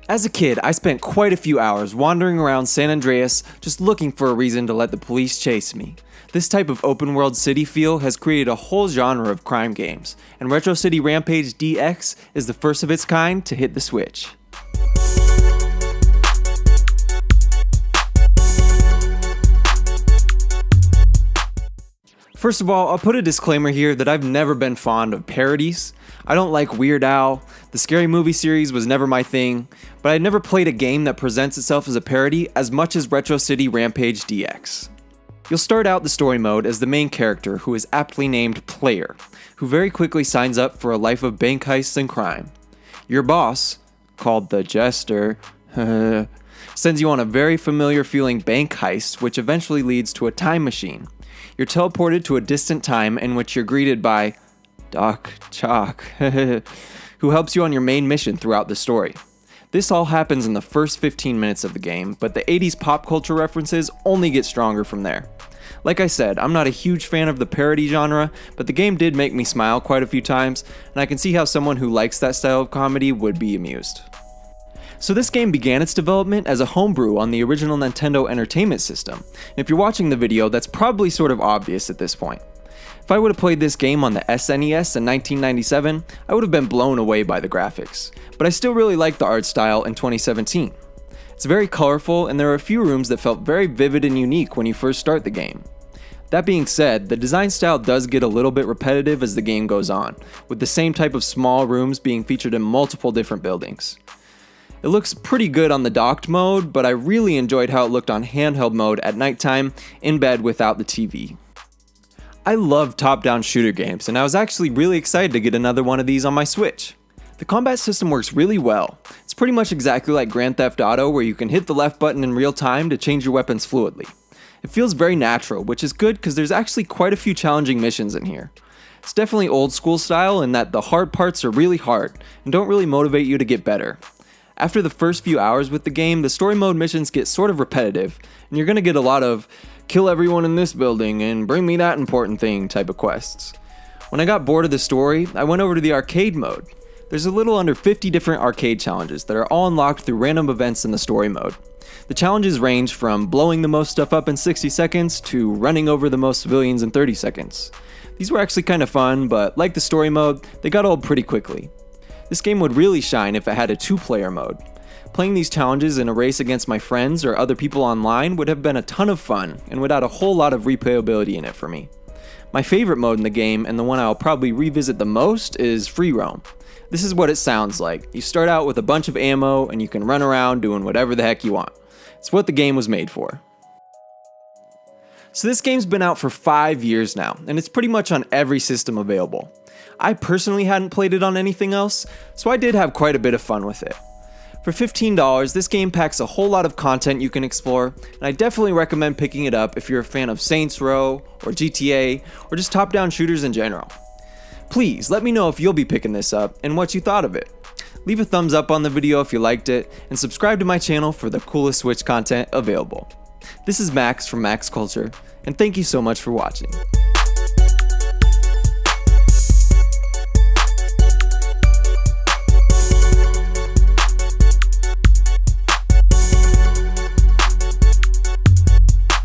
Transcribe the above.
As a kid, I spent quite a few hours wandering around San Andreas just looking for a reason to let the police chase me. This type of open world city feel has created a whole genre of crime games, and Retro City Rampage DX is the first of its kind to hit the Switch. First of all, I'll put a disclaimer here that I've never been fond of parodies. I don't like Weird Al, the Scary Movie series was never my thing, but I never played a game that presents itself as a parody as much as Retro City Rampage DX. You'll start out the story mode as the main character, who is aptly named Player, who very quickly signs up for a life of bank heists and crime. Your boss, called the Jester, sends you on a very familiar feeling bank heist, which eventually leads to a time machine. You're teleported to a distant time in which you're greeted by Doc Chalk, who helps you on your main mission throughout the story. This all happens in the first 15 minutes of the game, but the 80s pop culture references only get stronger from there. Like I said, I'm not a huge fan of the parody genre, but the game did make me smile quite a few times, and I can see how someone who likes that style of comedy would be amused. So this game began its development as a homebrew on the original Nintendo Entertainment System, and if you're watching the video, that's probably sort of obvious at this point. If I would have played this game on the SNES in 1997, I would have been blown away by the graphics, but I still really like the art style in 2017. It's very colorful, and there are a few rooms that felt very vivid and unique when you first start the game. That being said, the design style does get a little bit repetitive as the game goes on, with the same type of small rooms being featured in multiple different buildings. It looks pretty good on the docked mode, but I really enjoyed how it looked on handheld mode at nighttime, in bed without the TV. I love top-down shooter games, and I was actually really excited to get another one of these on my Switch. The combat system works really well. It's pretty much exactly like Grand Theft Auto, where you can hit the left button in real time to change your weapons fluidly. It feels very natural, which is good because there's actually quite a few challenging missions in here. It's definitely old school style in that the hard parts are really hard and don't really motivate you to get better. After the first few hours with the game, the story mode missions get sort of repetitive, and you're going to get a lot of kill everyone in this building and bring me that important thing type of quests. When I got bored of the story, I went over to the arcade mode. There's a little under 50 different arcade challenges that are all unlocked through random events in the story mode. The challenges range from blowing the most stuff up in 60 seconds to running over the most civilians in 30 seconds. These were actually kind of fun, but like the story mode, they got old pretty quickly. This game would really shine if it had a 2-player mode. Playing these challenges in a race against my friends or other people online would have been a ton of fun and would add a whole lot of replayability in it for me. My favorite mode in the game, and the one I'll probably revisit the most, is free roam. This is what it sounds like. You start out with a bunch of ammo and you can run around doing whatever the heck you want. It's what the game was made for. So this game's been out for 5 years now, and it's pretty much on every system available. I personally hadn't played it on anything else, so I did have quite a bit of fun with it. For $15, this game packs a whole lot of content you can explore, and I definitely recommend picking it up if you're a fan of Saints Row, or GTA, or just top-down shooters in general. Please, let me know if you'll be picking this up, and what you thought of it. Leave a thumbs up on the video if you liked it, and subscribe to my channel for the coolest Switch content available. This is Max from Max Culture, and thank you so much for watching.